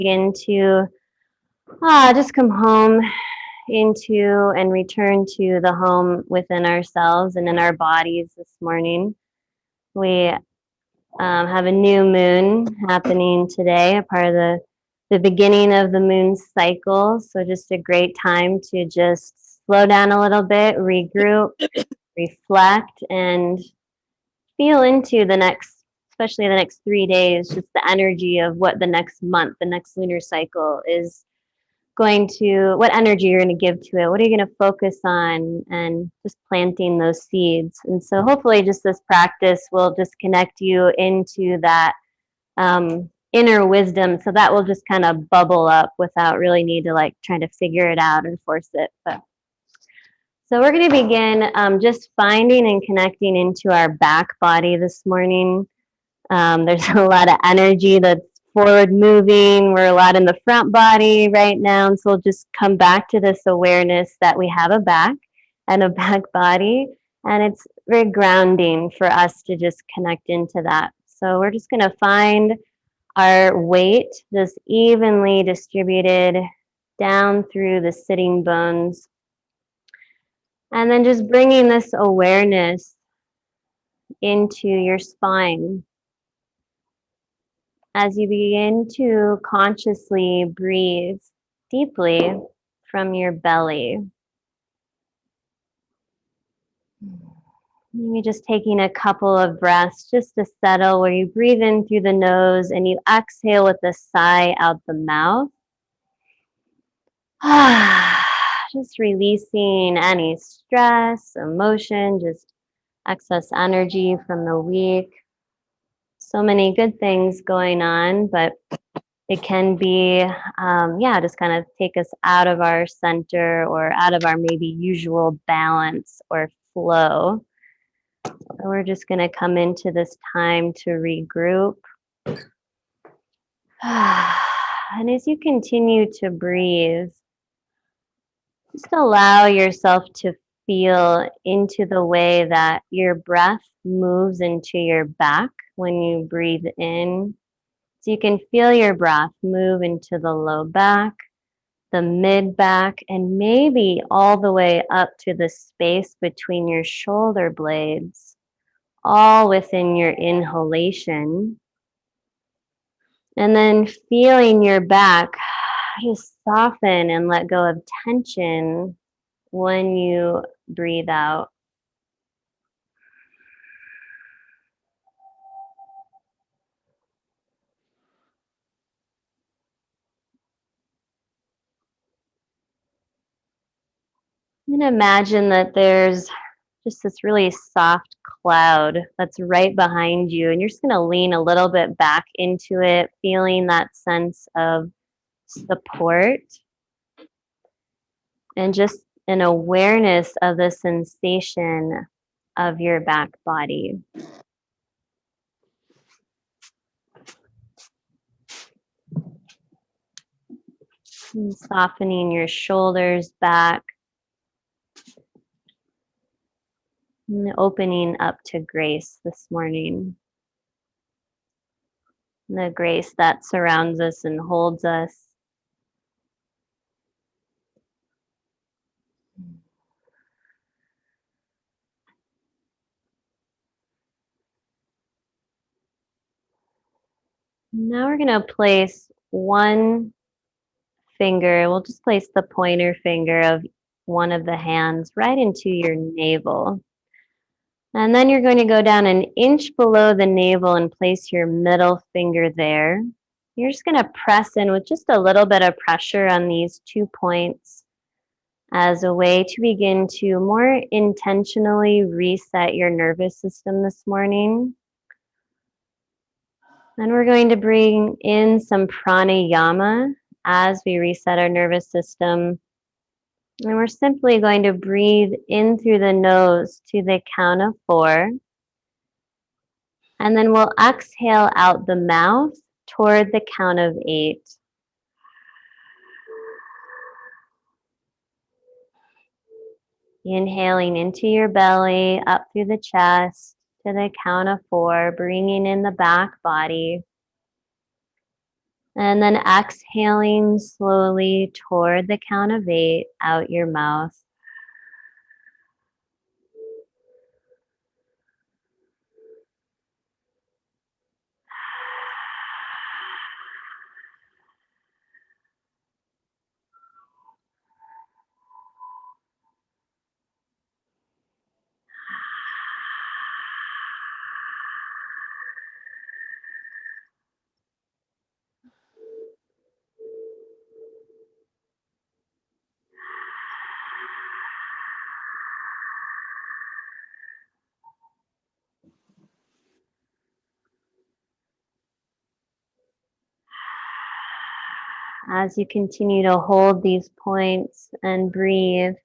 begin to just come home into and return to the home within ourselves and in our bodies this morning. We have a new moon happening today, a part of the beginning of the moon cycle. So just a great time to just slow down a little bit, regroup, reflect, and feel into the next, especially the next 3 days, just the energy of what the next month, the next lunar cycle is going to, what energy you're going to give to it, what are you going to focus on, and just planting those seeds. And so hopefully just this practice will just connect you into that inner wisdom, so that will just kind of bubble up without really need to like trying to figure it out and force it. But so we're going to begin just finding and connecting into our back body this morning. There's a lot of energy that's forward moving. We're a lot in the front body right now. And so we'll just come back to this awareness that we have a back and a back body. And it's very grounding for us to just connect into that. So we're just going to find our weight just evenly distributed down through the sitting bones. And then just bringing this awareness into your spine as you begin to consciously breathe deeply from your belly. Maybe just taking a couple of breaths just to settle, where you breathe in through the nose and you exhale with a sigh out the mouth. Just releasing any stress, emotion, just excess energy from the week. So many good things going on, but it can be, just kind of take us out of our center or out of our maybe usual balance or flow. So we're just going to come into this time to regroup. And as you continue to breathe, just allow yourself to feel into the way that your breath moves into your back when you breathe in. So you can feel your breath move into the low back, the mid back, and maybe all the way up to the space between your shoulder blades, all within your inhalation. And then feeling your back just soften and let go of tension when you breathe out. And imagine that there's just this really soft cloud that's right behind you, and you're just going to lean a little bit back into it, feeling that sense of support and just an awareness of the sensation of your back body. And softening your shoulders back and opening up to grace this morning. The grace that surrounds us and holds us. Now we're going to place one finger, we'll just place the pointer finger of one of the hands right into your navel. And then you're going to go down an inch below the navel and place your middle finger there. You're just going to press in with just a little bit of pressure on these 2 points as a way to begin to more intentionally reset your nervous system this morning. And we're going to bring in some pranayama as we reset our nervous system. And we're simply going to breathe in through the nose to the count of 4. And then we'll exhale out the mouth toward the count of 8. Inhaling into your belly, up through the chest to the count of 4, bringing in the back body. And then exhaling slowly toward the count of 8 out your mouth. As you continue to hold these points and breathe,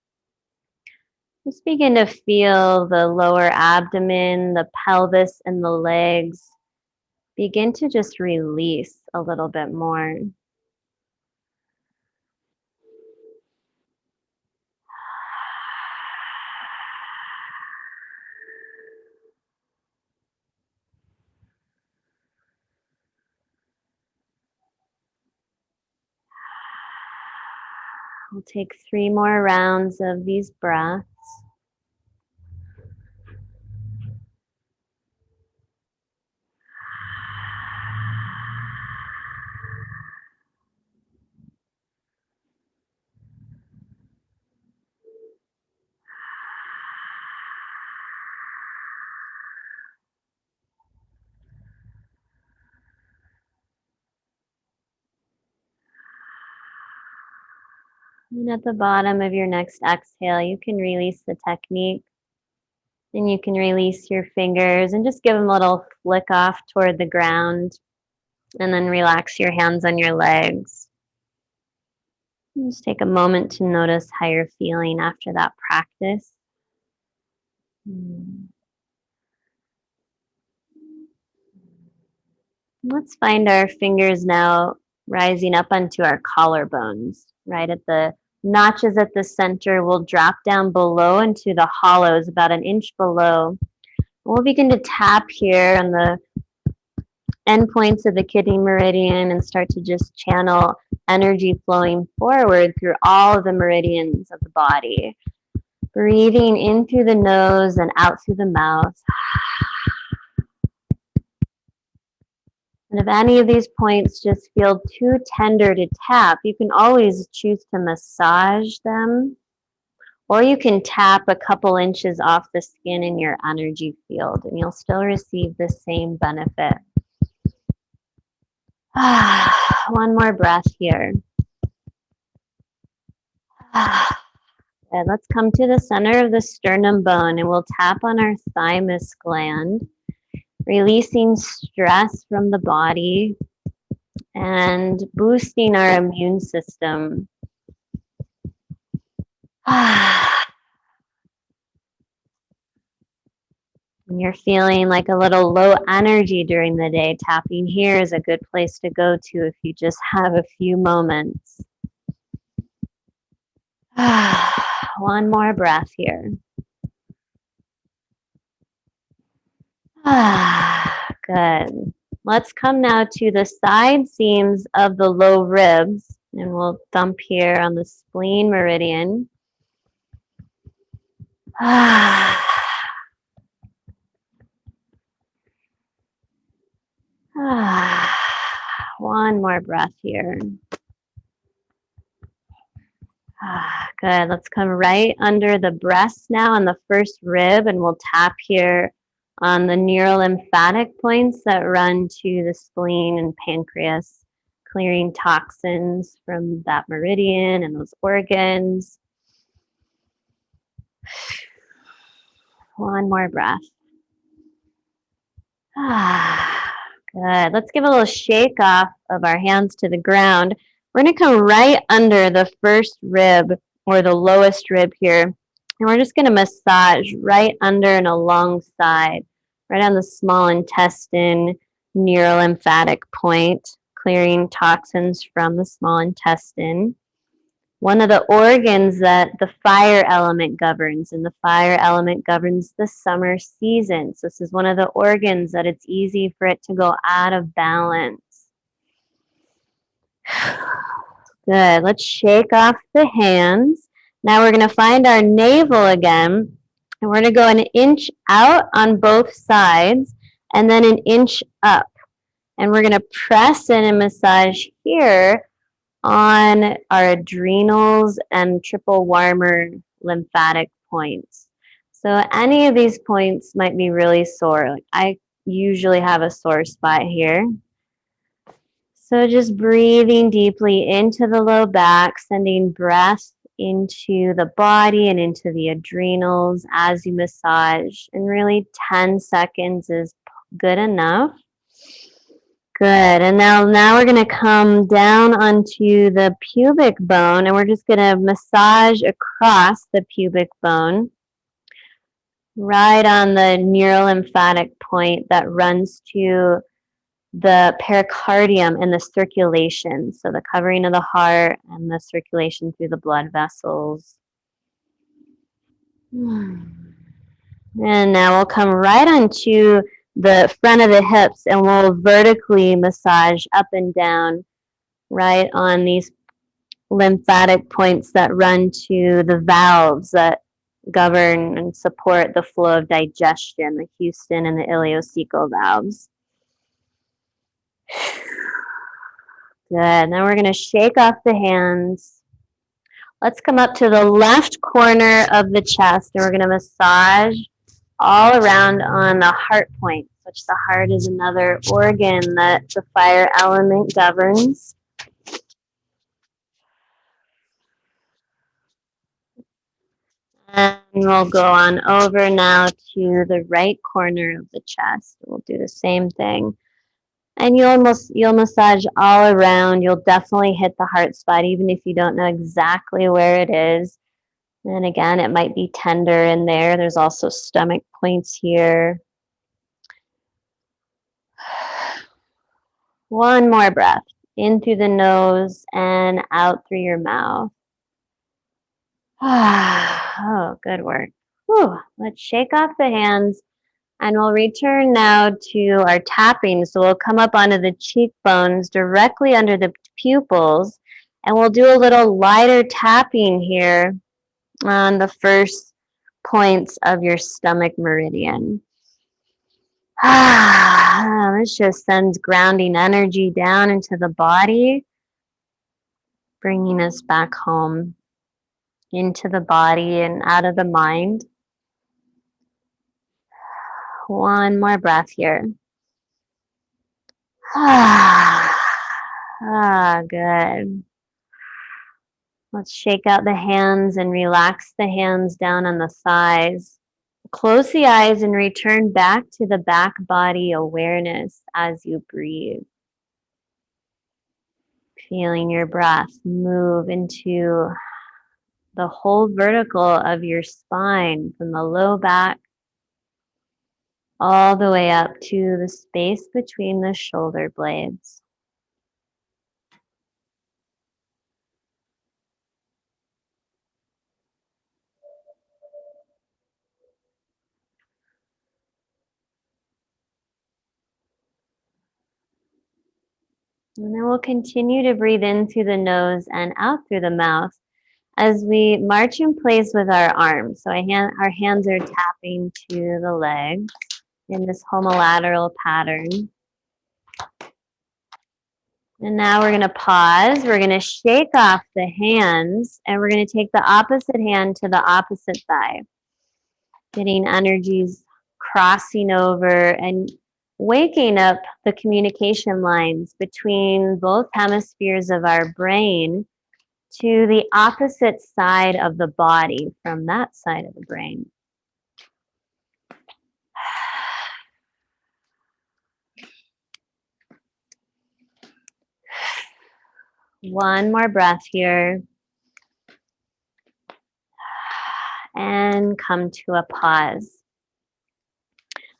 just begin to feel the lower abdomen, the pelvis, and the legs. Begin to just release a little bit more. We'll take 3 more rounds of these breaths. And at the bottom of your next exhale, you can release the technique. And you can release your fingers and just give them a little flick off toward the ground. And then relax your hands on your legs. And just take a moment to notice how you're feeling after that practice. Let's find our fingers now rising up onto our collarbones, right at the notches at the center. We'll drop down below into the hollows, about an inch below. We'll begin to tap here on the end points of the kidney meridian and start to just channel energy flowing forward through all of the meridians of the body. Breathing in through the nose and out through the mouth. And if any of these points just feel too tender to tap, you can always choose to massage them, or you can tap a couple inches off the skin in your energy field, and you'll still receive the same benefit. One more breath here. Good. Let's come to the center of the sternum bone, and we'll tap on our thymus gland, releasing stress from the body and boosting our immune system. When you're feeling like a little low energy during the day, tapping here is a good place to go to if you just have a few moments. One more breath here. Good. Let's come now to the side seams of the low ribs, and we'll thump here on the spleen meridian. One more breath here. Good. Let's come right under the breast now on the first rib, and we'll tap here on the neurolymphatic points that run to the spleen and pancreas, clearing toxins from that meridian and those organs. One more breath. Good. Let's give a little shake off of our hands to the ground. We're going to come right under the first rib or the lowest rib here. And we're just going to massage right under and alongside, right on the small intestine, neurolymphatic point, clearing toxins from the small intestine. One of the organs that the fire element governs, and the fire element governs the summer season. So this is one of the organs that it's easy for it to go out of balance. Good. Let's shake off the hands. Now we're going to find our navel again. And we're going to go an inch out on both sides and then an inch up. And we're going to press in and massage here on our adrenals and triple warmer lymphatic points. So any of these points might be really sore. Like I usually have a sore spot here. So just breathing deeply into the low back, sending breath into the body and into the adrenals as you massage. And really 10 seconds is good enough. Good. And now we're going to come down onto the pubic bone and we're just going to massage across the pubic bone right on the neurolymphatic point that runs to the pericardium and the circulation, so the covering of the heart and the circulation through the blood vessels. And now we'll come right onto the front of the hips and we'll vertically massage up and down right on these lymphatic points that run to the valves that govern and support the flow of digestion, the Houston and the ileocecal valves. Good. Now we're going to shake off the hands. Let's come up to the left corner of the chest and we're going to massage all around on the heart point, which the heart is another organ that the fire element governs. And we'll go on over now to the right corner of the chest. We'll do the same thing. And you'll massage all around. You'll definitely hit the heart spot, even if you don't know exactly where it is. And again, it might be tender in there. There's also stomach points here. One more breath. In through the nose and out through your mouth. Oh, good work. Whew. Let's shake off the hands. And we'll return now to our tapping. So we'll come up onto the cheekbones directly under the pupils. And we'll do a little lighter tapping here on the first points of your stomach meridian. This just sends grounding energy down into the body, bringing us back home into the body and out of the mind. One more breath here. Good. Let's shake out the hands and relax the hands down on the thighs. Close the eyes and return back to the back body awareness as you breathe. Feeling your breath move into the whole vertical of your spine from the low back all the way up to the space between the shoulder blades. And then we'll continue to breathe in through the nose and out through the mouth as we march in place with our arms. So our hands are tapping to the legs in this homolateral pattern. And now we're going to pause. We're going to shake off the hands and we're going to take the opposite hand to the opposite thigh. Getting energies crossing over and waking up the communication lines between both hemispheres of our brain to the opposite side of the body from that side of the brain. One more breath here. And come to a pause.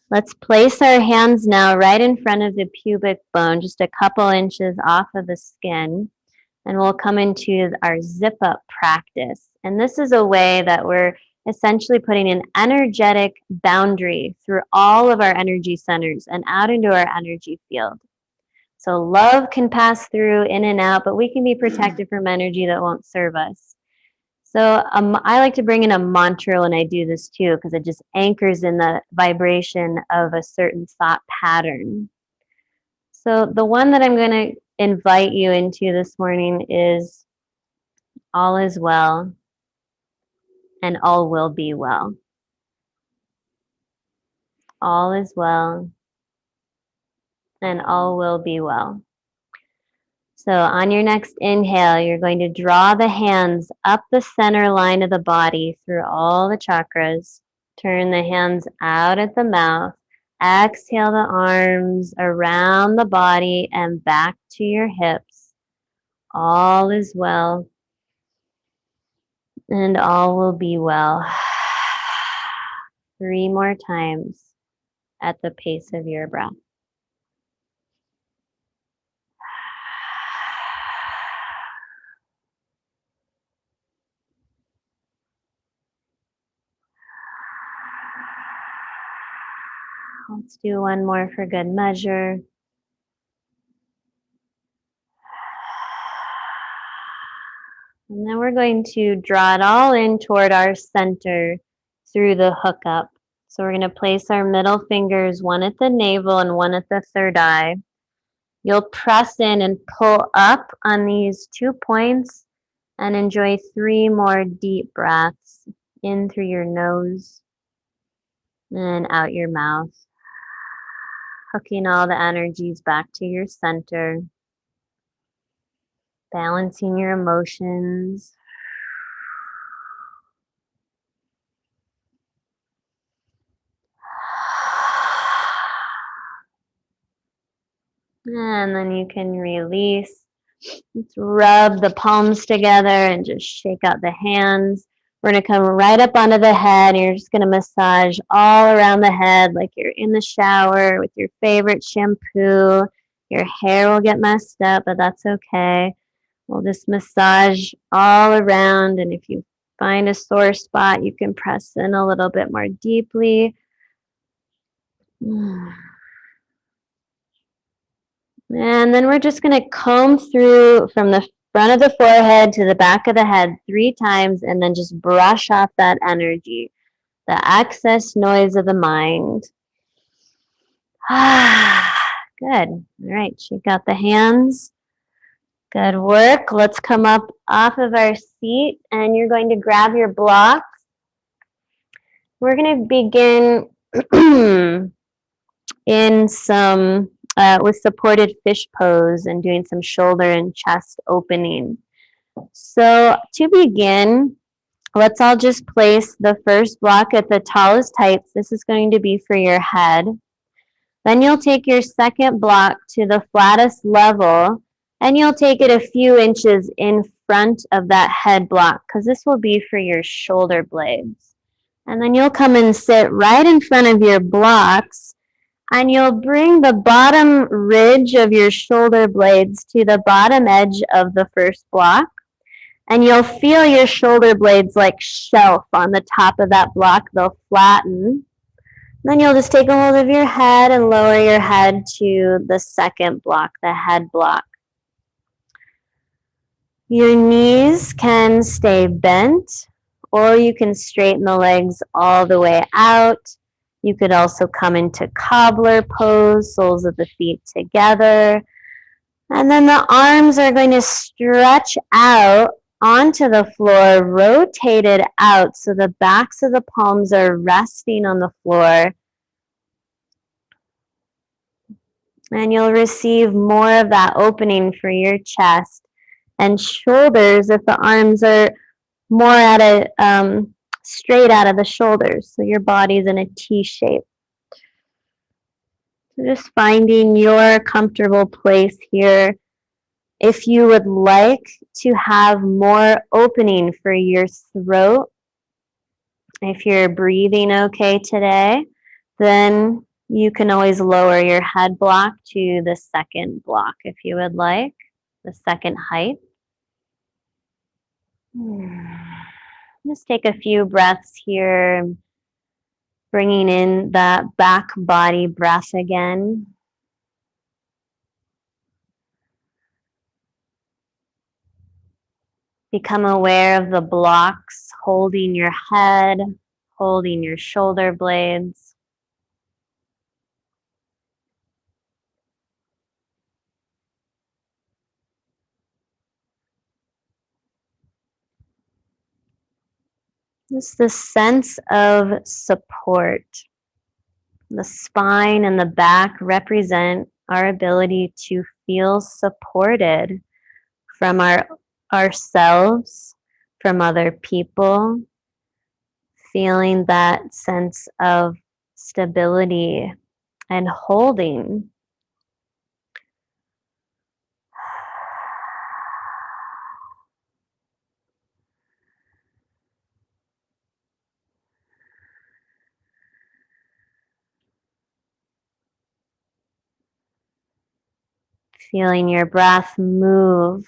Let's place our hands now right in front of the pubic bone, just a couple inches off of the skin. And we'll come into our zip up practice. And this is a way that we're essentially putting an energetic boundary through all of our energy centers and out into our energy field. So love can pass through in and out, but we can be protected from energy that won't serve us. So I like to bring in a mantra when I do this too, because it just anchors in the vibration of a certain thought pattern. So the one that I'm going to invite you into this morning is all is well and all will be well. All is well and all will be well. So on your next inhale, you're going to draw the hands up the center line of the body through all the chakras. Turn the hands out at the mouth. Exhale the arms around the body and back to your hips. All is well and all will be well. 3 more times at the pace of your breath. Let's do one more for good measure. And then we're going to draw it all in toward our center through the hookup. So we're going to place our middle fingers, one at the navel and one at the third eye. You'll press in and pull up on these 2 points and enjoy 3 more deep breaths in through your nose and out your mouth. Hooking all the energies back to your center. Balancing your emotions. And then you can release. Let's rub the palms together and just shake out the hands. We're going to come right up onto the head. And you're just going to massage all around the head like you're in the shower with your favorite shampoo. Your hair will get messed up, but that's okay. We'll just massage all around. And if you find a sore spot, you can press in a little bit more deeply. And then we're just going to comb through from the front of the forehead to the back of the head 3 times and then just brush off that energy, the excess noise of the mind. Good. All right, shake out the hands. Good work. Let's come up off of our seat and you're going to grab your blocks. We're going to begin in some with supported fish pose and doing some shoulder and chest opening. So to begin, let's all just place the first block at the tallest heights. This is going to be for your head. Then you'll take your second block to the flattest level and you'll take it a few inches in front of that head block because this will be for your shoulder blades. And then you'll come and sit right in front of your blocks. And you'll bring the bottom ridge of your shoulder blades to the bottom edge of the first block. And you'll feel your shoulder blades like shelf on the top of that block. They'll flatten. Then you'll just take a hold of your head and lower your head to the second block, the head block. Your knees can stay bent, or you can straighten the legs all the way out. You could also come into cobbler pose, soles of the feet together. And then the arms are going to stretch out onto the floor, rotated out so the backs of the palms are resting on the floor. And you'll receive more of that opening for your chest and shoulders if the arms are more at a straight out of the shoulders, so your body's in a T shape. So just finding your comfortable place here. If you would like to have more opening for your throat, if you're breathing okay today, then you can always lower your head block to the second block if you would like, the second height. Just take a few breaths here, bringing in that back body breath again. Become aware of the blocks holding your head, holding your shoulder blades. Just the sense of support. The spine and the back represent our ability to feel supported from ourselves, from other people, feeling that sense of stability and holding. Feeling your breath move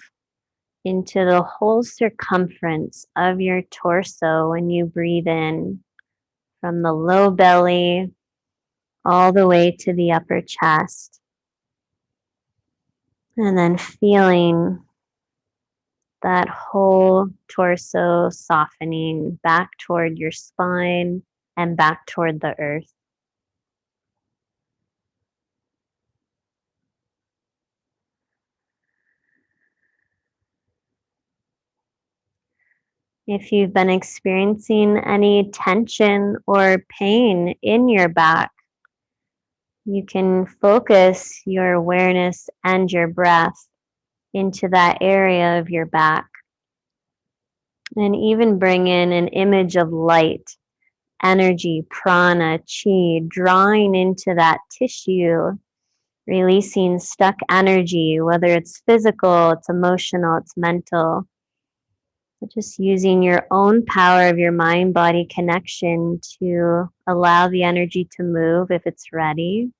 into the whole circumference of your torso when you breathe in, from the low belly all the way to the upper chest. And then feeling that whole torso softening back toward your spine and back toward the earth. If you've been experiencing any tension or pain in your back, you can focus your awareness and your breath into that area of your back. And even bring in an image of light, energy, prana, chi, drawing into that tissue, releasing stuck energy, whether it's physical, it's emotional, it's mental. Just using your own power of your mind-body connection to allow the energy to move if it's ready.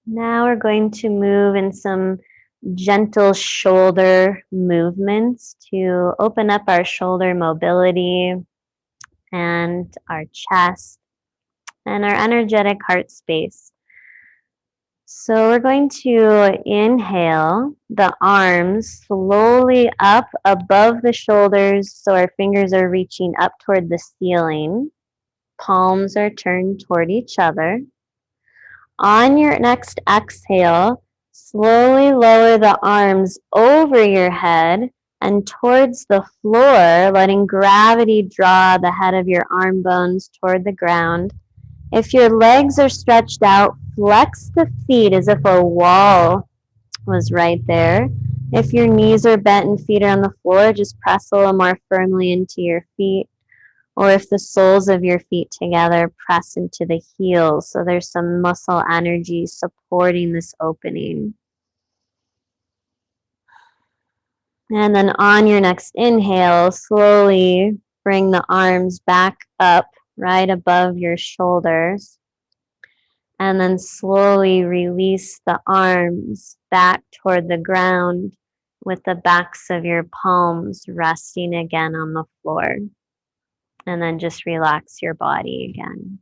Now we're going to move in some gentle shoulder movements to open up our shoulder mobility and our chest and our energetic heart space. So we're going to inhale the arms slowly up above the shoulders so our fingers are reaching up toward the ceiling. Palms are turned toward each other. On your next exhale, slowly lower the arms over your head and towards the floor, letting gravity draw the head of your arm bones toward the ground. If your legs are stretched out, flex the feet as if a wall was right there. If your knees are bent and feet are on the floor, just press a little more firmly into your feet. Or if the soles of your feet together, press into the heels. So there's some muscle energy supporting this opening. And then on your next inhale, slowly bring the arms back up right above your shoulders. And then slowly release the arms back toward the ground with the backs of your palms resting again on the floor. And then just relax your body again.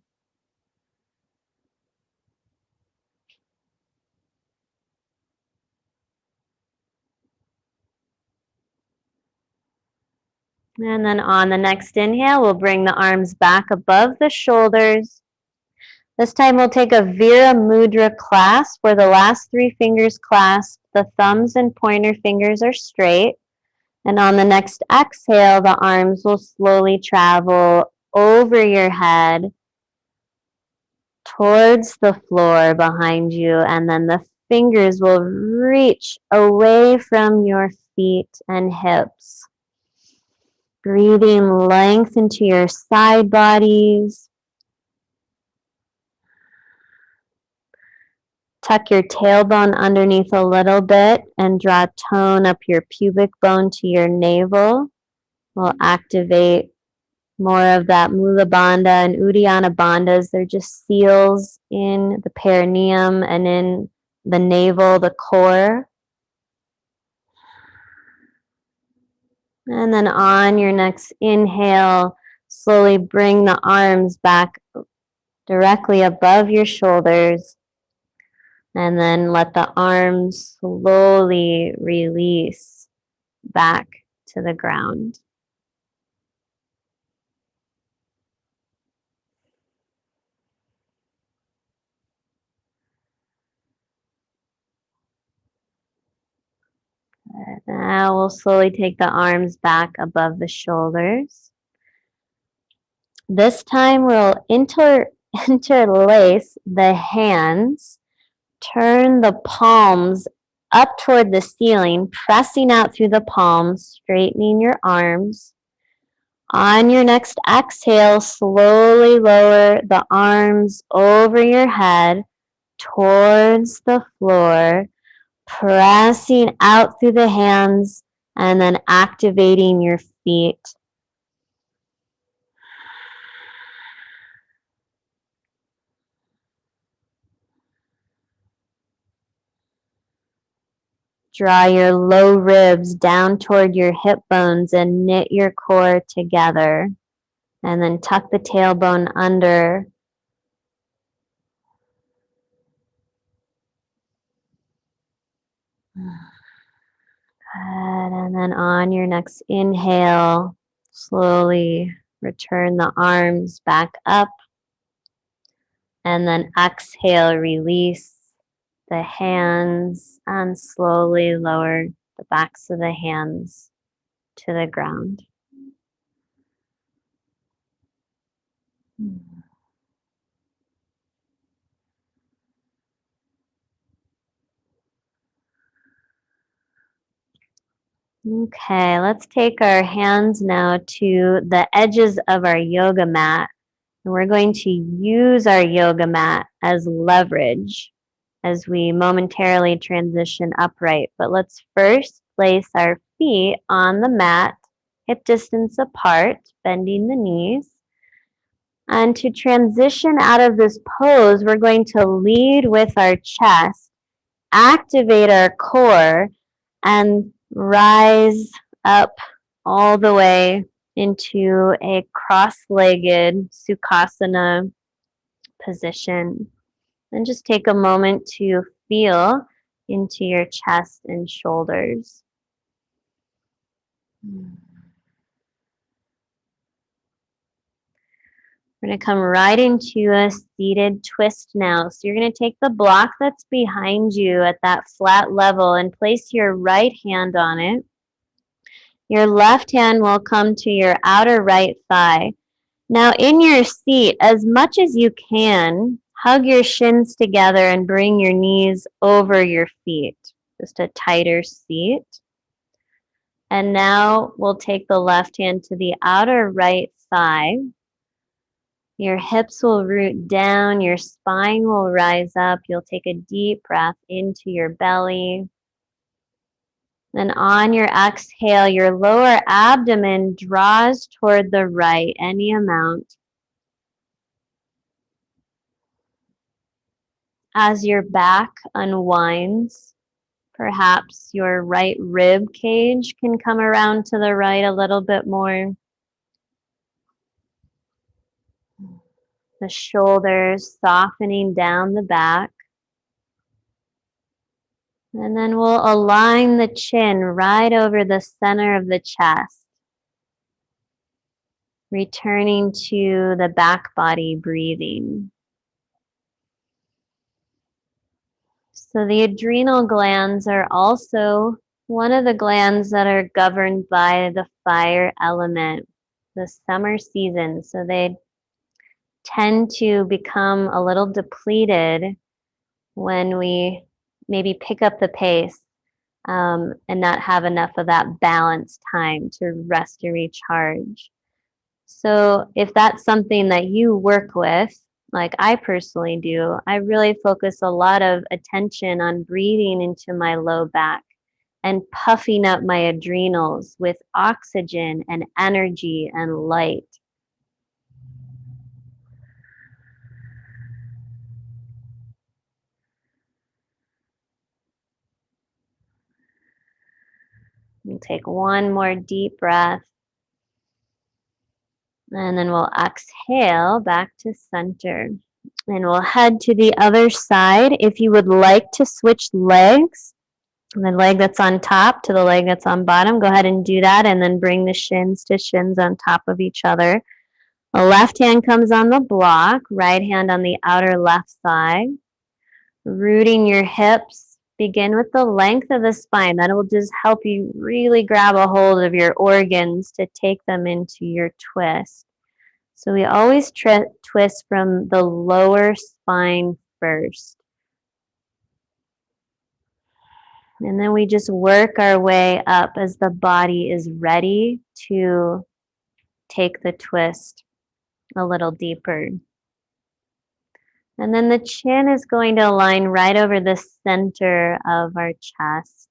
And then on the next inhale, we'll bring the arms back above the shoulders. This time we'll take a Vera Mudra clasp where the last three fingers clasp, the thumbs and pointer fingers are straight. And on the next exhale, the arms will slowly travel over your head towards the floor behind you, and then the fingers will reach away from your feet and hips. Breathing length into your side bodies. Tuck your tailbone underneath a little bit and draw tone up your pubic bone to your navel. We'll activate more of that Mula Bandha and Uddiyana Bandhas. They're just seals in the perineum and in the navel, the core. And then on your next inhale, slowly bring the arms back directly above your shoulders. And then let the arms slowly release back to the ground. Now we'll slowly take the arms back above the shoulders. This time we'll interlace the hands, turn the palms up toward the ceiling, pressing out through the palms, straightening your arms. On your next exhale, slowly lower the arms over your head towards the floor, pressing out through the hands and then activating your feet. Draw your low ribs down toward your hip bones and knit your core together. And then tuck the tailbone under. And then on your next inhale, slowly return the arms back up. And then exhale, release the hands and slowly lower the backs of the hands to the ground. Okay, let's take our hands now to the edges of our yoga mat. And we're going to use our yoga mat as leverage as we momentarily transition upright. But let's first place our feet on the mat, hip distance apart, bending the knees. And to transition out of this pose, we're going to lead with our chest, activate our core, and rise up all the way into a cross-legged Sukhasana position. And just take a moment to feel into your chest and shoulders. We're going to come right into a seated twist now. So you're going to take the block that's behind you at that flat level and place your right hand on it. Your left hand will come to your outer right thigh. Now in your seat, as much as you can, hug your shins together and bring your knees over your feet. Just a tighter seat. And now we'll take the left hand to the outer right thigh. Your hips will root down, your spine will rise up. You'll take a deep breath into your belly. Then on your exhale, your lower abdomen draws toward the right, any amount. As your back unwinds, perhaps your right rib cage can come around to the right a little bit more. The shoulders softening down the back. And then we'll align the chin right over the center of the chest. Returning to the back body breathing. So the adrenal glands are also one of the glands that are governed by the fire element, the summer season. So they tend to become a little depleted when we maybe pick up the pace and not have enough of that balanced time to rest and recharge. So if that's something that you work with, like I personally do, I really focus a lot of attention on breathing into my low back and puffing up my adrenals with oxygen and energy and light. We'll take one more deep breath. And then we'll exhale back to center. And we'll head to the other side. If you would like to switch legs, the leg that's on top to the leg that's on bottom, go ahead and do that. And then bring the shins to shins on top of each other. The left hand comes on the block, right hand on the outer left side. Rooting your hips. Begin with the length of the spine. That will just help you really grab a hold of your organs to take them into your twist. So we always twist from the lower spine first. And then we just work our way up as the body is ready to take the twist a little deeper. And then the chin is going to align right over the center of our chest.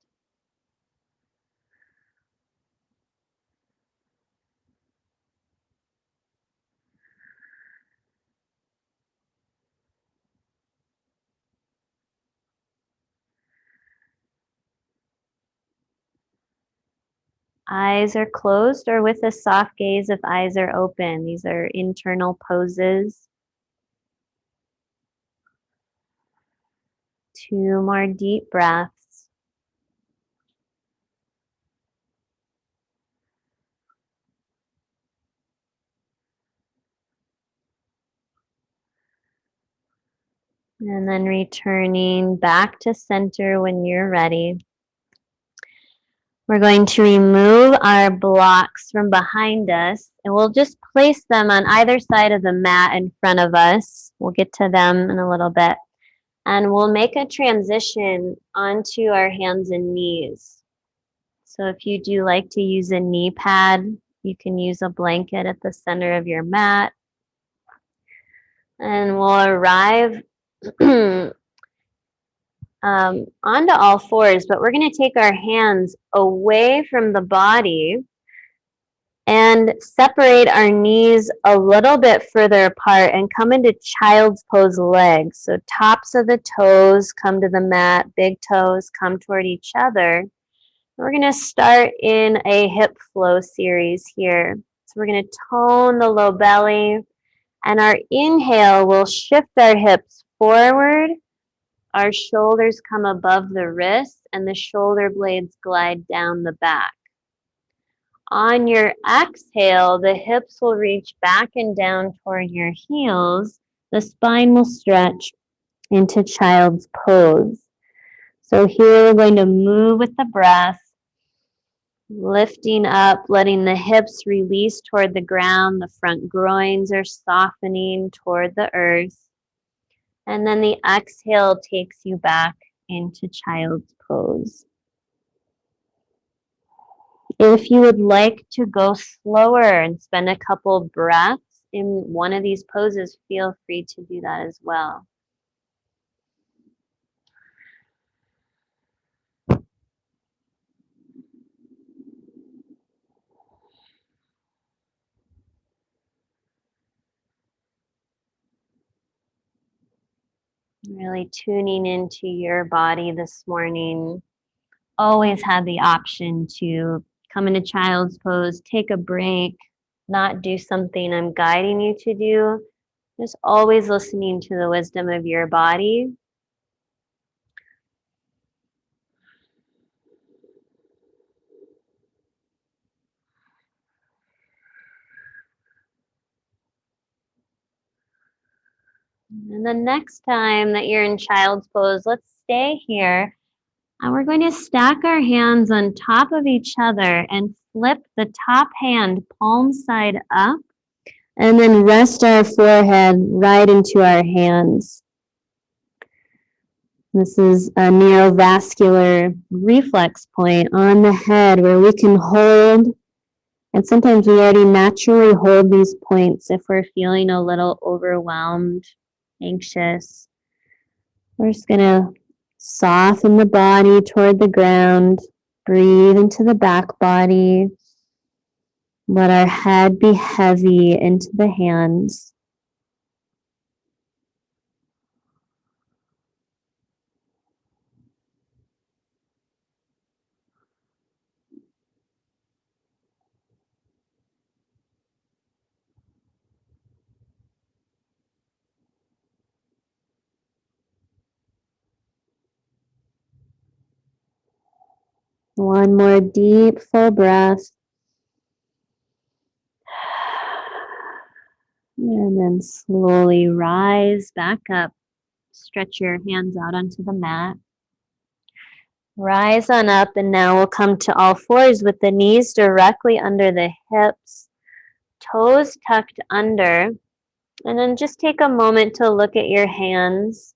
Eyes are closed or with a soft gaze if eyes are open. These are internal poses. 2 more deep breaths. And then returning back to center when you're ready. We're going to remove our blocks from behind us, and we'll just place them on either side of the mat in front of us. We'll get to them in a little bit. And we'll make a transition onto our hands and knees. So if you do like to use a knee pad, you can use a blanket at the center of your mat. And we'll arrive onto all fours, but we're going to take our hands away from the body and separate our knees a little bit further apart and come into child's pose legs. So tops of the toes come to the mat, big toes come toward each other. We're going to start in a hip flow series here. So we're going to tone the low belly, and our inhale will shift our hips forward. Our shoulders come above the wrists, and the shoulder blades glide down the back. On your exhale, the hips will reach back and down toward your heels. The spine will stretch into child's pose. So here we're going to move with the breath, lifting up, letting the hips release toward the ground. The front groins are softening toward the earth. And then the exhale takes you back into child's pose. If you would like to go slower and spend a couple breaths in one of these poses, feel free to do that as well. Really tuning into your body this morning. Always have the option to come into child's pose, take a break, not do something I'm guiding you to do. Just always listening to the wisdom of your body. And the next time that you're in child's pose, let's stay here. And we're going to stack our hands on top of each other and flip the top hand palm side up, and then rest our forehead right into our hands. This is a neurovascular reflex point on the head where we can hold, and sometimes we already naturally hold these points if we're feeling a little overwhelmed anxious. We're just going to soften the body toward the ground. Breathe into the back body. Let our head be heavy into the hands. One more deep, full breath. And then slowly rise back up. Stretch your hands out onto the mat. Rise on up, and now we'll come to all fours with the knees directly under the hips, toes tucked under. And then just take a moment to look at your hands.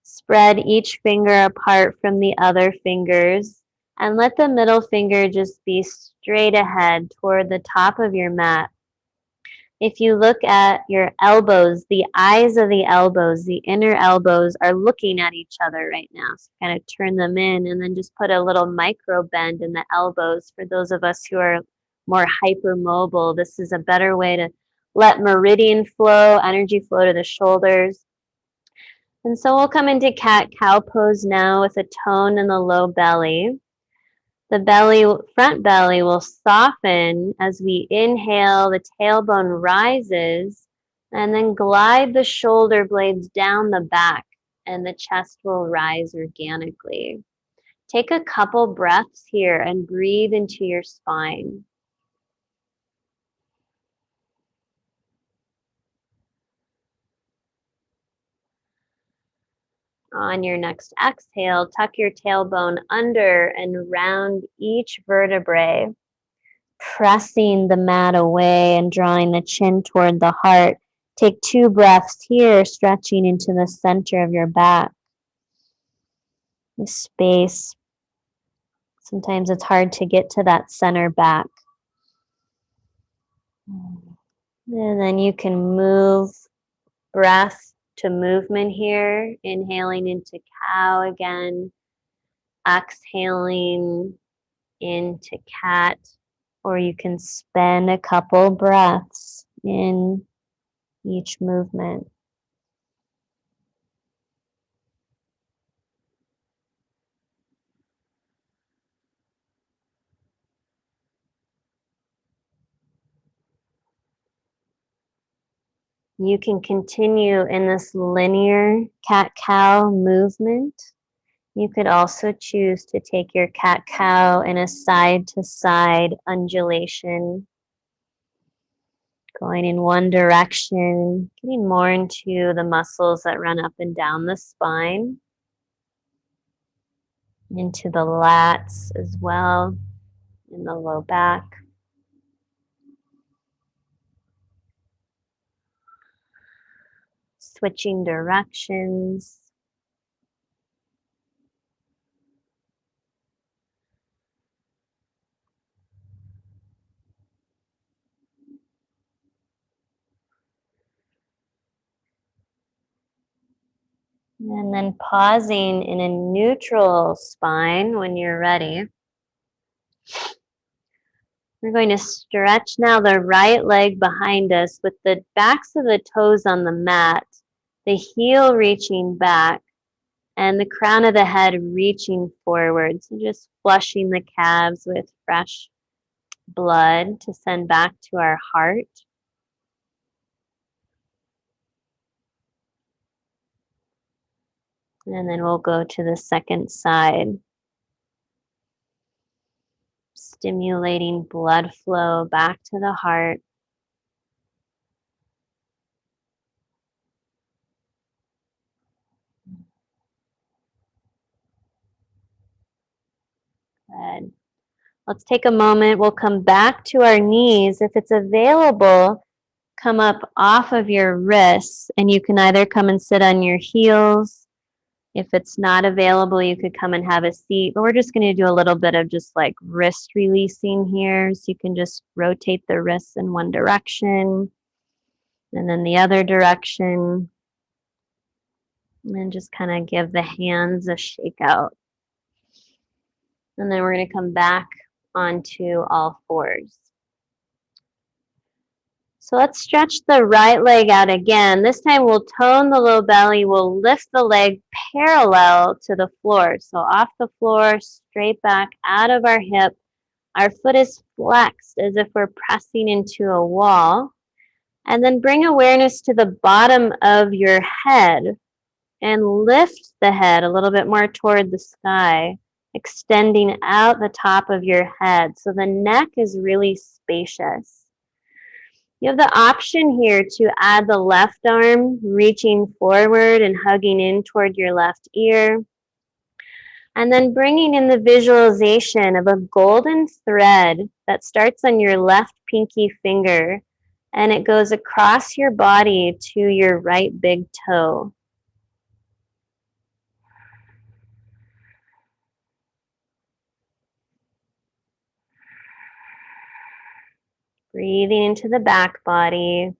Spread each finger apart from the other fingers, and let the middle finger just be straight ahead toward the top of your mat. If you look at your elbows, the eyes of the elbows, the inner elbows are looking at each other right now. So kind of turn them in and then just put a little micro bend in the elbows. For those of us who are more hypermobile, this is a better way to let meridian flow, energy flow to the shoulders. And so we'll come into cat-cow pose now with a tone in the low belly. The front belly will soften as we inhale, the tailbone rises, and then glide the shoulder blades down the back, and the chest will rise organically. Take a couple breaths here and breathe into your spine. On your next exhale, tuck your tailbone under and round each vertebrae, pressing the mat away and drawing the chin toward the heart. Take 2 breaths here, stretching into the center of your back. The space. Sometimes it's hard to get to that center back. And then you can move breath to movement here, inhaling into cow again, exhaling into cat, or you can spend a couple breaths in each movement. You can continue in this linear cat-cow movement. You could also choose to take your cat-cow in a side-to-side undulation, going in one direction, getting more into the muscles that run up and down the spine, into the lats as well, in the low back. Switching directions. And then pausing in a neutral spine when you're ready. We're going to stretch now the right leg behind us with the backs of the toes on the mat, the heel reaching back, and the crown of the head reaching forward. So just flushing the calves with fresh blood to send back to our heart. And then we'll go to the second side. Stimulating blood flow back to the heart. Good. Let's take a moment. We'll come back to our knees. If it's available, come up off of your wrists, and you can either come and sit on your heels. If it's not available, you could come and have a seat. But we're just going to do a little bit of just like wrist releasing here. So you can just rotate the wrists in one direction and then the other direction. And then just kind of give the hands a shake out. And then we're going to come back onto all fours. So let's stretch the right leg out again. This time we'll tone the low belly. We'll lift the leg parallel to the floor. So off the floor, straight back out of our hip. Our foot is flexed as if we're pressing into a wall. And then bring awareness to the bottom of your head and lift the head a little bit more toward the sky, extending out the top of your head. So the neck is really spacious. You have the option here to add the left arm, reaching forward and hugging in toward your left ear. And then bringing in the visualization of a golden thread that starts on your left pinky finger and it goes across your body to your right big toe. Breathing into the back body.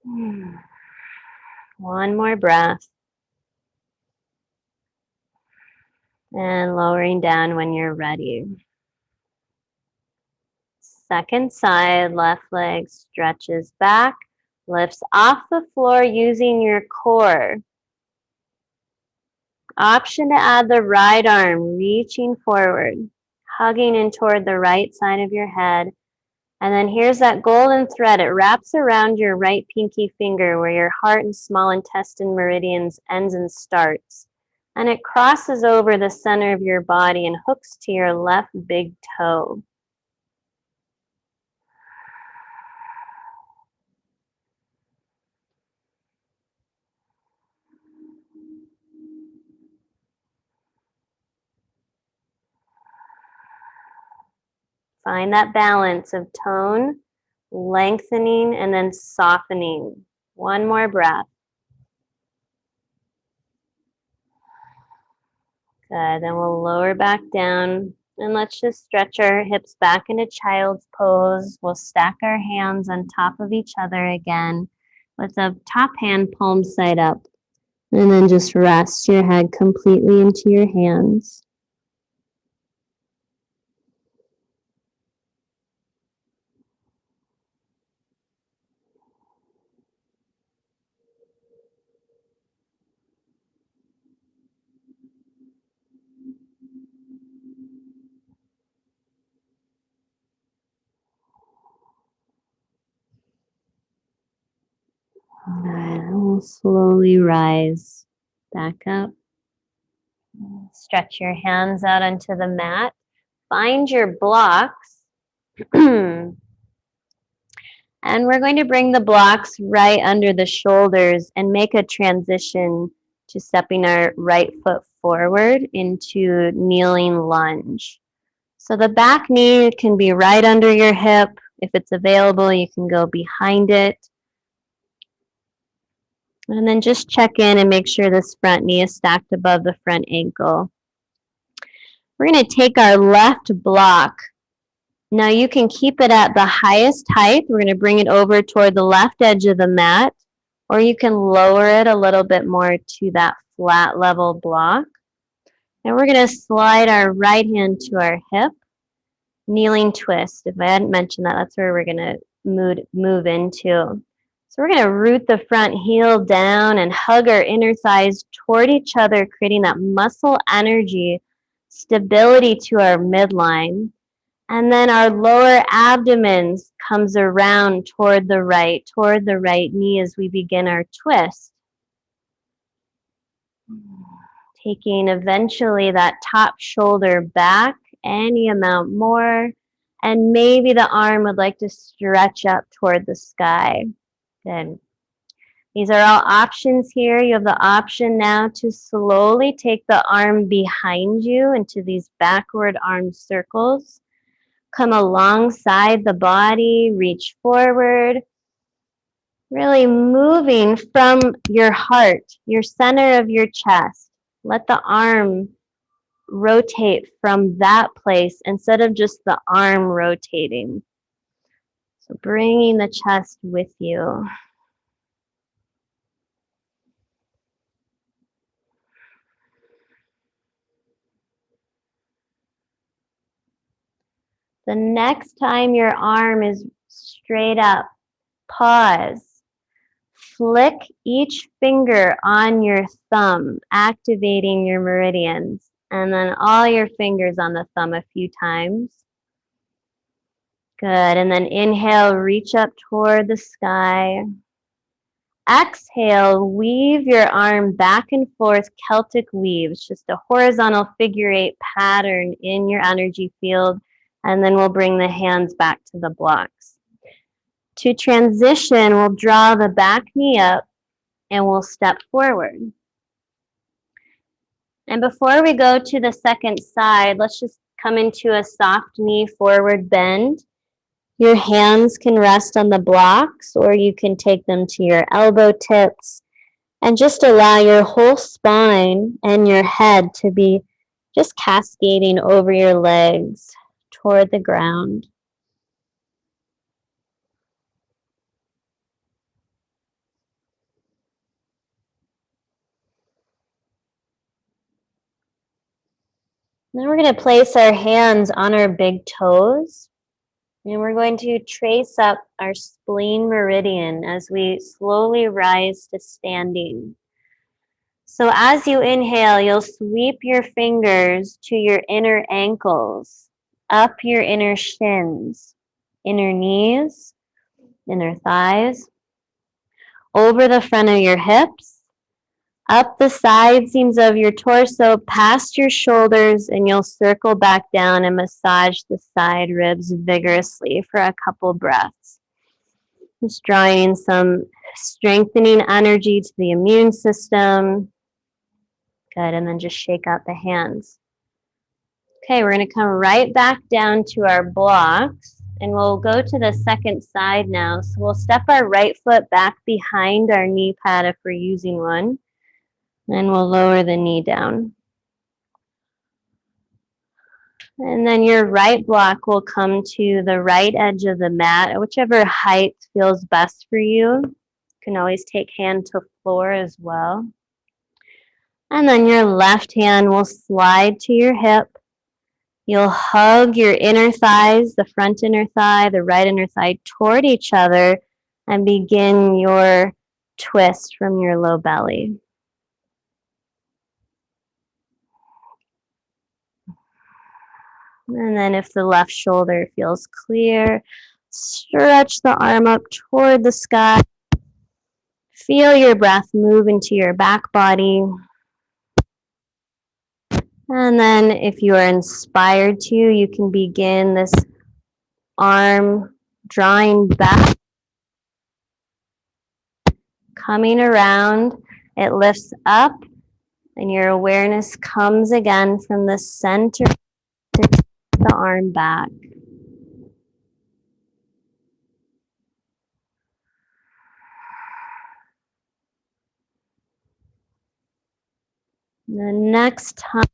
One more breath. And lowering down when you're ready. Second side, left leg stretches back, lifts off the floor using your core. Option to add the right arm, reaching forward, hugging in toward the right side of your head. And then here's that golden thread. It wraps around your right pinky finger where your heart and small intestine meridians ends and starts. And it crosses over the center of your body and hooks to your left big toe. Find that balance of tone, lengthening, and then softening. One more breath. Good, then we'll lower back down and let's just stretch our hips back into child's pose. We'll stack our hands on top of each other again with the top hand palm side up. And then just rest your head completely into your hands. And we'll slowly rise back up. Stretch your hands out onto the mat. Find your blocks. And we're going to bring the blocks right under the shoulders and make a transition to stepping our right foot forward into kneeling lunge. So the back knee can be right under your hip. If it's available, you can go behind it. And then just check in and make sure this front knee is stacked above the front ankle. We're going to take our left block. Now you can keep it at the highest height. We're going to bring it over toward the left edge of the mat, or you can lower it a little bit more to that flat level block. And we're going to slide our right hand to our hip, kneeling twist. If I hadn't mentioned that, that's where we're going to move into. So we're going to root the front heel down and hug our inner thighs toward each other, creating that muscle energy, stability to our midline. And then our lower abdomen comes around toward the right knee as we begin our twist. Taking eventually that top shoulder back any amount more. And maybe the arm would like to stretch up toward the sky. Good. These are all options here. You have the option now to slowly take the arm behind you into these backward arm circles. Come alongside the body, reach forward, really moving from your heart, your center of your chest. Let the arm rotate from that place instead of just the arm rotating. So bringing the chest with you. The next time your arm is straight up, pause. Flick each finger on your thumb, activating your meridians, and then all your fingers on the thumb a few times. Good, and then inhale, reach up toward the sky. Exhale, weave your arm back and forth, Celtic weaves, just a horizontal figure eight pattern in your energy field, and then we'll bring the hands back to the blocks. To transition, we'll draw the back knee up and we'll step forward. And before we go to the second side, let's just come into a soft knee forward bend. Your hands can rest on the blocks, or you can take them to your elbow tips and just allow your whole spine and your head to be just cascading over your legs toward the ground. Then we're going to place our hands on our big toes. And we're going to trace up our spleen meridian as we slowly rise to standing. So as you inhale, you'll sweep your fingers to your inner ankles, up your inner shins, inner knees, inner thighs, over the front of your hips, up the side seams of your torso, past your shoulders, and you'll circle back down and massage the side ribs vigorously for a couple breaths. Just drawing some strengthening energy to the immune system. Good, and then just shake out the hands. Okay, we're going to come right back down to our blocks, and we'll go to the second side now. So we'll step our right foot back behind our knee pad if we're using one. And we'll lower the knee down. And then your right block will come to the right edge of the mat, at whichever height feels best for you. You can always take hand to floor as well. And then your left hand will slide to your hip. You'll hug your inner thighs, the front inner thigh, the right inner thigh toward each other, and begin your twist from your low belly. And then if the left shoulder feels clear, stretch the arm up toward the sky. Feel your breath move into your back body. And then if you are inspired to, you can begin this arm drawing back, coming around. It lifts up, and your awareness comes again from the center to take the arm back. The next time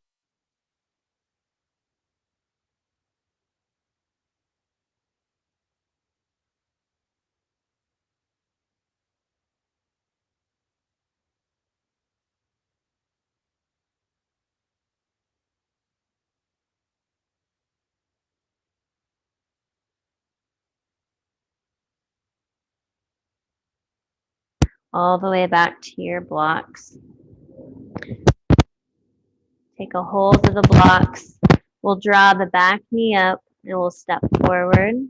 all the way back to your blocks. Take a hold of the blocks. We'll draw the back knee up and we'll step forward.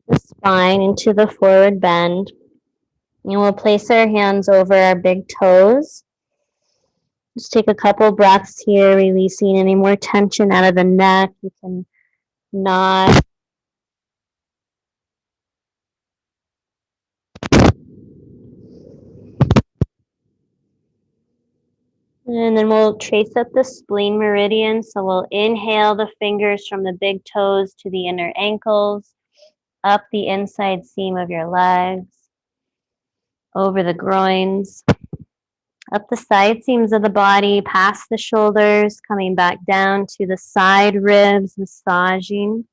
The spine into the forward bend. And we'll place our hands over our big toes. Just take a couple breaths here, releasing any more tension out of the neck. You can nod. And then we'll trace up the spleen meridian. So we'll inhale the fingers from the big toes to the inner ankles, up the inside seam of your legs, over the groins, up the side seams of the body, past the shoulders, coming back down to the side ribs, massaging.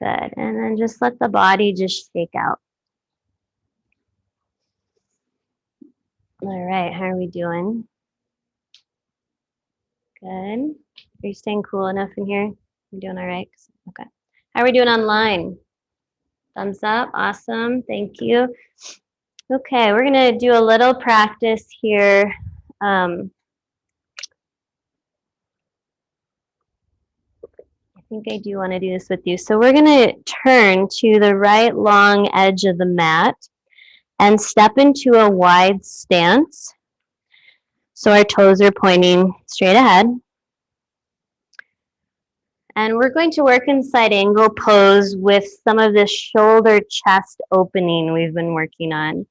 Good. And then just let the body just shake out. All right, how are we doing? Good. Are you staying cool enough in here? You doing all right? Okay. How are we doing online? Thumbs up. Awesome. Thank you. Okay, we're going to do a little practice here. I think I do want to do this with you. So we're going to turn to the right long edge of the mat and step into a wide stance. So our toes are pointing straight ahead. And we're going to work in side angle pose with some of this shoulder chest opening we've been working on.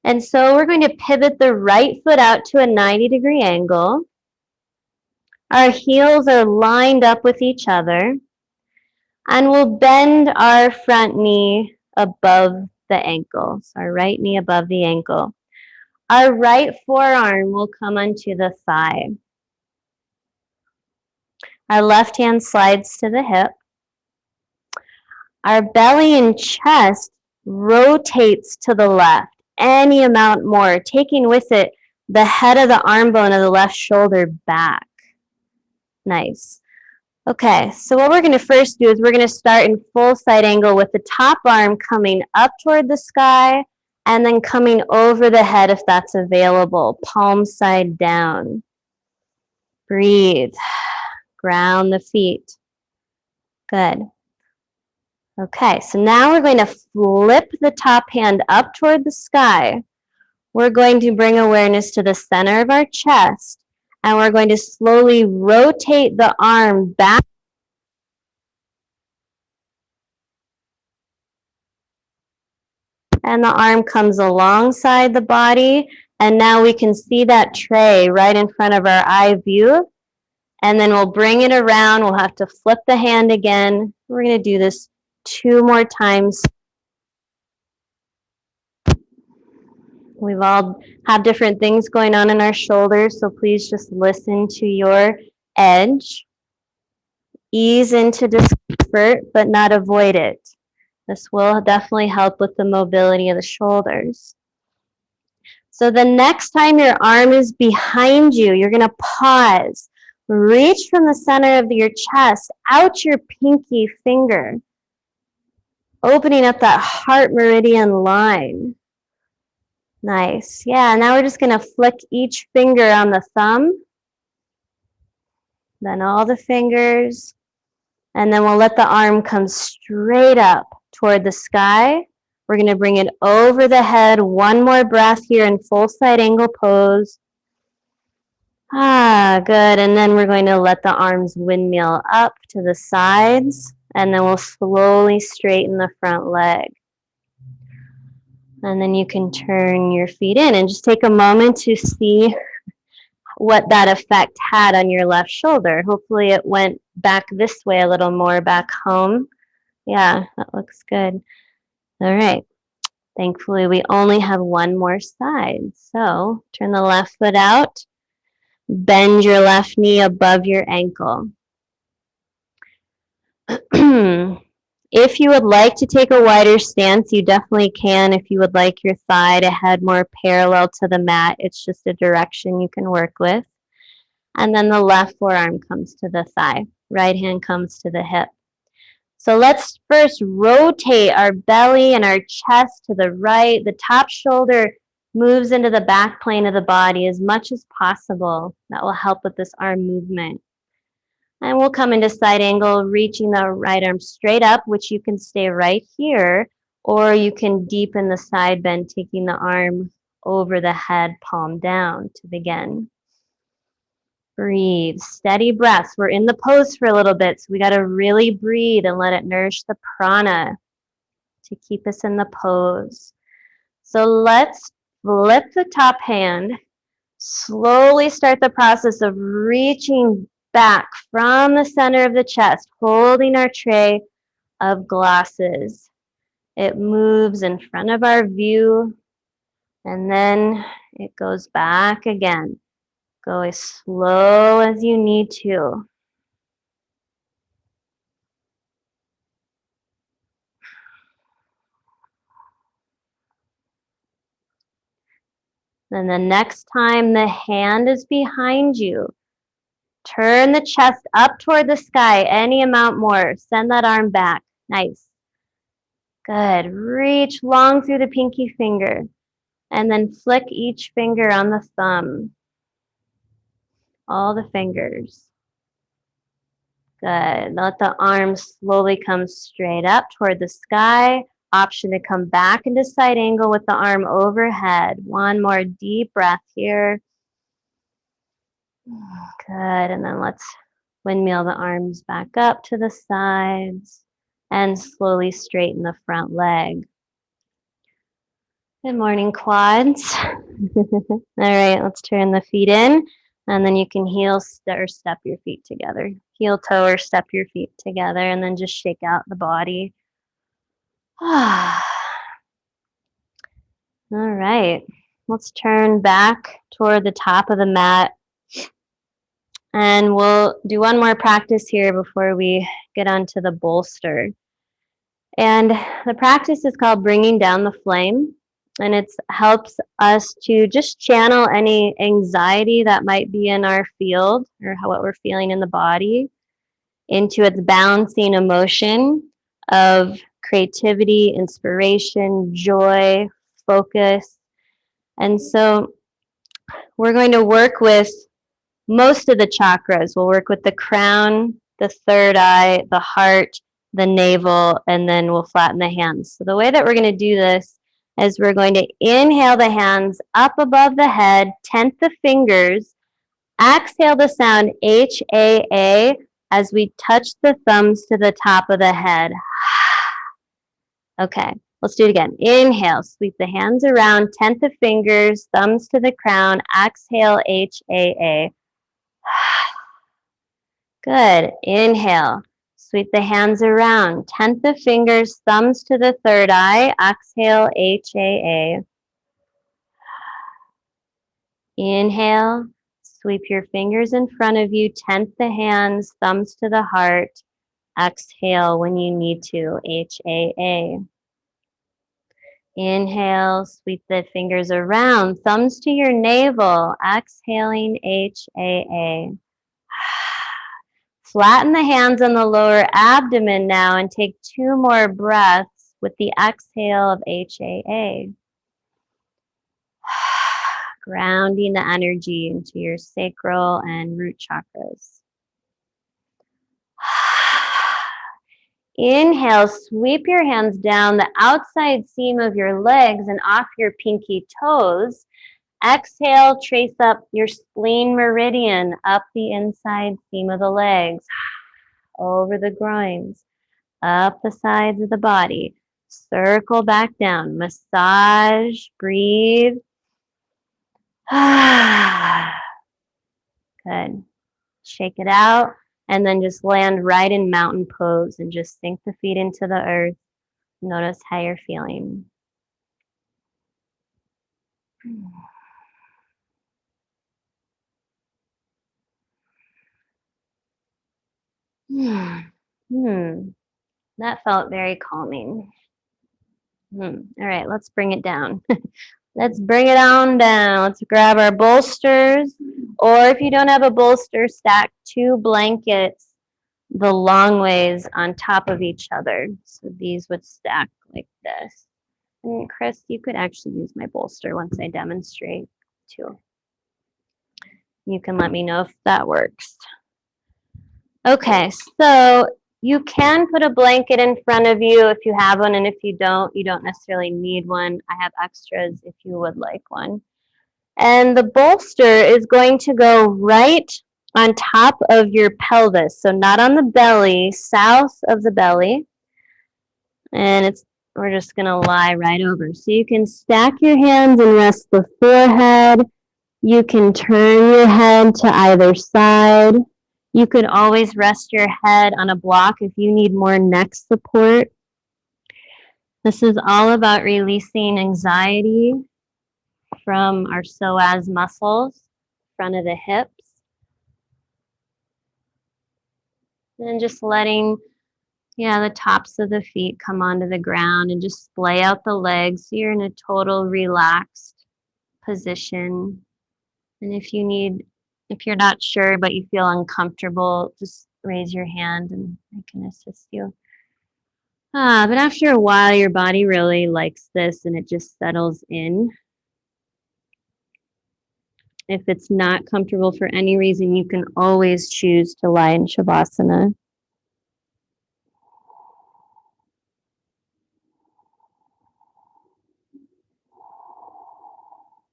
And so we're going to pivot the right foot out to a 90-degree angle. Our heels are lined up with each other. And we'll bend our front knee above the ankle. So our right knee above the ankle. Our right forearm will come onto the thigh. Our left hand slides to the hip. Our belly and chest rotates to the left, any amount more, taking with it the head of the arm bone of the left shoulder back. Nice. Okay, so what we're going to first do is we're going to start in full side angle with the top arm coming up toward the sky and then coming over the head if that's available, palm side down. Breathe. Ground the feet. Good. Okay, so now we're going to flip the top hand up toward the sky. We're going to bring awareness to the center of our chest, and we're going to slowly rotate the arm back. And the arm comes alongside the body, and now we can see that tray right in front of our eye view. And then we'll bring it around. We'll have to flip the hand again. We're going to do this 2 more times. We've all have different things going on in our shoulders, so please just listen to your edge. Ease into discomfort, but not avoid it. This will definitely help with the mobility of the shoulders. So the next time your arm is behind you, you're going to pause. Reach from the center of your chest out your pinky finger, opening up that heart meridian line. Nice. Yeah, now we're just going to flick each finger on the thumb, then all the fingers, and then we'll let the arm come straight up toward the sky. We're going to bring it over the head. One more breath here in full side angle pose. Good. And then we're going to let the arms windmill up to the sides, and then we'll slowly straighten the front leg. And then you can turn your feet in and just take a moment to see what that effect had on your left shoulder. Hopefully it went back this way a little more, back home. Yeah, that looks good. All right. Thankfully, we only have one more side. So turn the left foot out. Bend your left knee above your ankle. If you would like to take a wider stance, you definitely can. If you would like your thigh to head more parallel to the mat, it's just a direction you can work with. And then the left forearm comes to the thigh. Right hand comes to the hip. So let's first rotate our belly and our chest to the right. The top shoulder moves into the back plane of the body as much as possible. That will help with this arm movement. And we'll come into side angle, reaching the right arm straight up, which you can stay right here, or you can deepen the side bend, taking the arm over the head, palm down to begin. Breathe, steady breaths. We're in the pose for a little bit, so we got to really breathe and let it nourish the prana to keep us in the pose. So let's flip the top hand, slowly start the process of reaching back from the center of the chest, holding our tray of glasses. It moves in front of our view, and then it goes back again. Go as slow as you need to. Then the next time the hand is behind you, turn the chest up toward the sky, any amount more. Send that arm back. Nice. Good. Reach long through the pinky finger and then flick each finger on the thumb. All the fingers. Good. Let the arms slowly come straight up toward the sky. Option to come back into side angle with the arm overhead. One more deep breath here. Good. And then let's windmill the arms back up to the sides and slowly straighten the front leg. Good morning, quads. All right, let's turn the feet in, and then you can heel or step your feet together. Heel toe or step your feet together, and then just shake out the body. All right, let's turn back toward the top of the mat, and we'll do one more practice here before we get onto the bolster. And the practice is called Bringing Down the Flame. And it helps us to just channel any anxiety that might be in our field or what we're feeling in the body into its balancing emotion of creativity, inspiration, joy, focus. And so we're going to work with most of the chakras. We'll work with the crown, the third eye, the heart, the navel, and then we'll flatten the hands. So the way that we're going to do this is we're going to inhale the hands up above the head, tent the fingers, exhale the sound H-A-A as we touch the thumbs to the top of the head. Okay, let's do it again. Inhale, sweep the hands around, tent the fingers, thumbs to the crown, exhale H-A-A. Good, inhale. Sweep the hands around, tent the fingers, thumbs to the third eye, exhale, H-A-A. Inhale, sweep your fingers in front of you, tent the hands, thumbs to the heart, exhale when you need to, H-A-A. Inhale, sweep the fingers around, thumbs to your navel, exhaling, H-A-A. Flatten the hands on the lower abdomen now and take 2 more breaths with the exhale of H-A-A. Grounding the energy into your sacral and root chakras. Inhale, sweep your hands down the outside seam of your legs and off your pinky toes. Exhale, trace up your spleen meridian up the inside seam of the legs, over the groins, up the sides of the body. Circle back down, massage, breathe. Good. Shake it out, and then just land right in mountain pose and just sink the feet into the earth. Notice how you're feeling. That felt very calming. All right, let's bring it down. Let's bring it on down. Let's grab our bolsters, or if you don't have a bolster, stack 2 blankets the long ways on top of each other. So these would stack like this. And Chris, you could actually use my bolster once I demonstrate too. You can let me know if that works. Okay, so you can put a blanket in front of you if you have one, and if you don't necessarily need one. I have extras if you would like one. And the bolster is going to go right on top of your pelvis, so not on the belly, south of the belly. And we're just going to lie right over. So you can stack your hands and rest the forehead. You can turn your head to either side. You could always rest your head on a block if you need more neck support. This is all about releasing anxiety from our psoas muscles, front of the hips. And just letting the tops of the feet come onto the ground and just splay out the legs so you're in a total relaxed position. And if you're not sure but you feel uncomfortable, just raise your hand and I can assist you. But after a while, your body really likes this and it just settles in. If it's not comfortable for any reason, you can always choose to lie in Shavasana.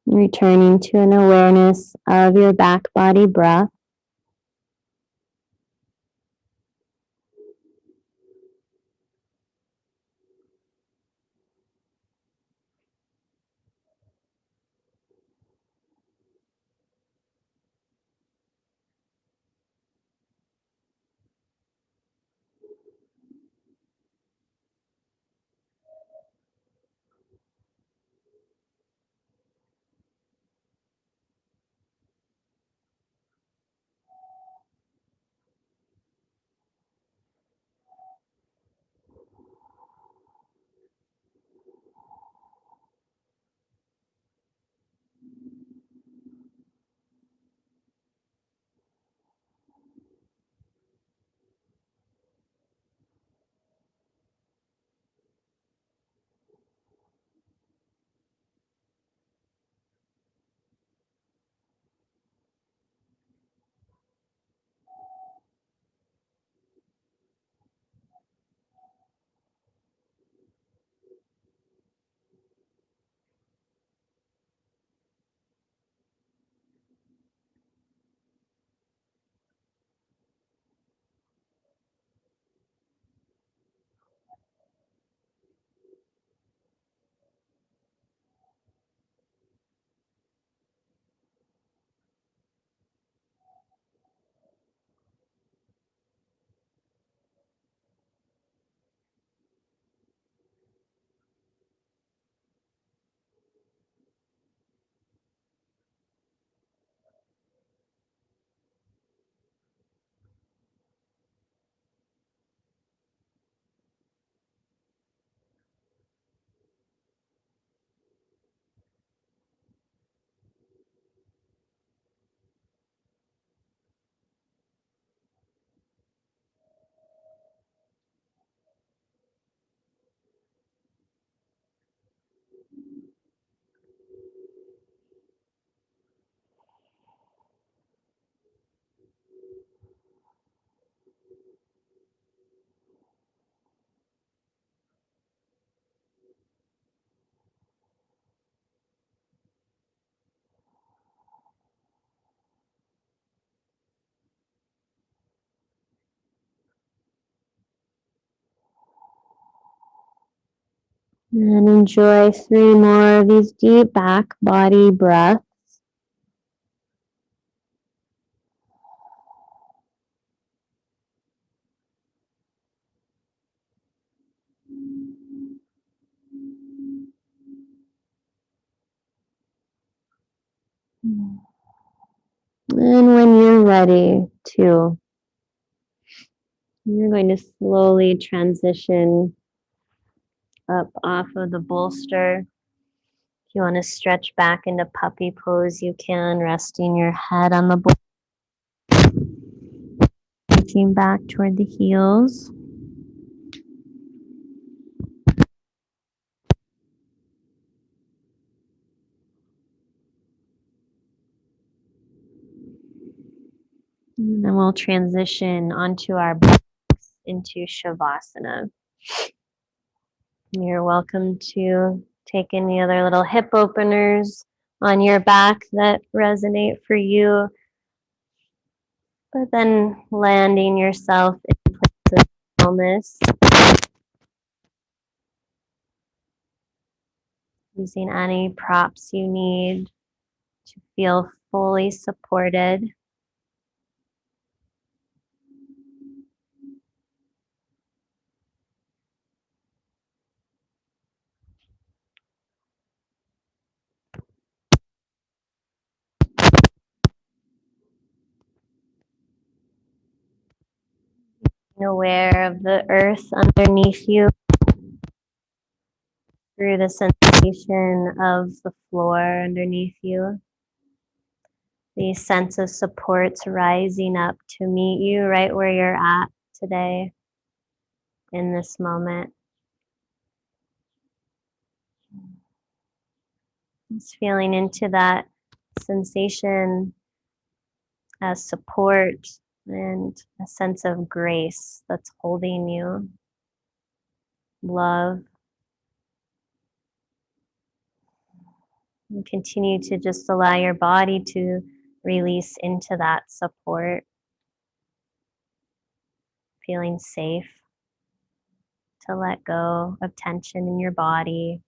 Returning to an awareness of your back body breath. And enjoy 3 more of these deep back body breaths. And when you're ready to, you're going to slowly transition up off of the bolster. If you want to stretch back into puppy pose, you can, resting your head on the bolster, reaching back toward the heels. And then we'll transition onto our backs into Shavasana. You're welcome to take any other little hip openers on your back that resonate for you, but then landing yourself in place of stillness, using any props you need to feel fully supported. Aware of the earth underneath you through the sensation sensation of the floor underneath you. These sense of supports rising up to meet you right where you're at today in this moment. Just feeling into that sensation as support and a sense of grace that's holding you, love. And continue to just allow your body to release into that support, feeling safe to let go of tension in your body.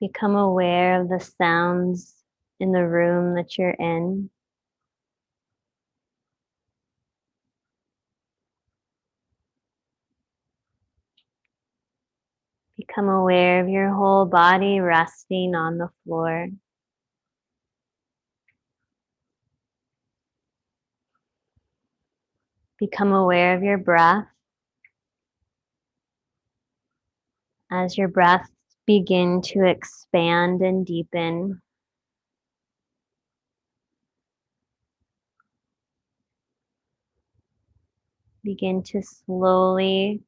Become aware of the sounds in the room that you're in. Become aware of your whole body resting on the floor. Become aware of your breath. As your breaths begin to expand and deepen, begin to slowly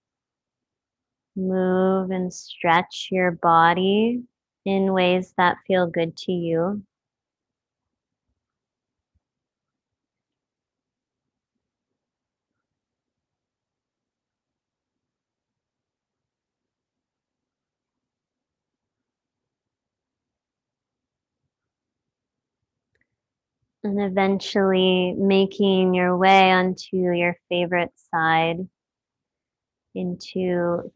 move and stretch your body in ways that feel good to you. And eventually making your way onto your favorite side into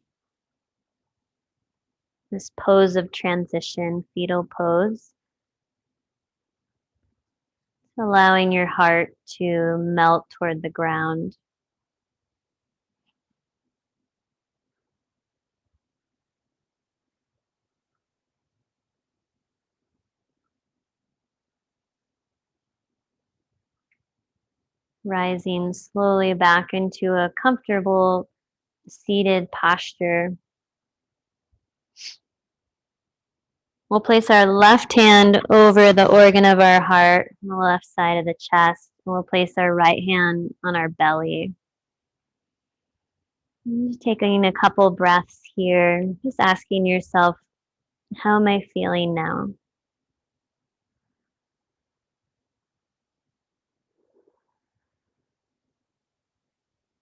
this pose of transition, fetal pose, allowing your heart to melt toward the ground. Rising slowly back into a comfortable seated posture. We'll place our left hand over the organ of our heart on the left side of the chest. And we'll place our right hand on our belly. And just taking a couple breaths here, just asking yourself, how am I feeling now?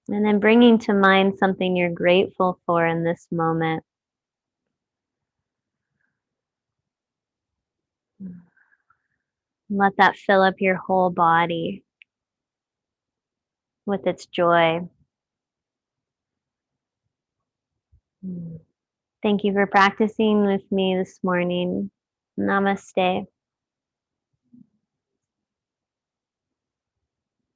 And then bringing to mind something you're grateful for in this moment. Let that fill up your whole body with its joy. Thank you for practicing with me this morning. Namaste.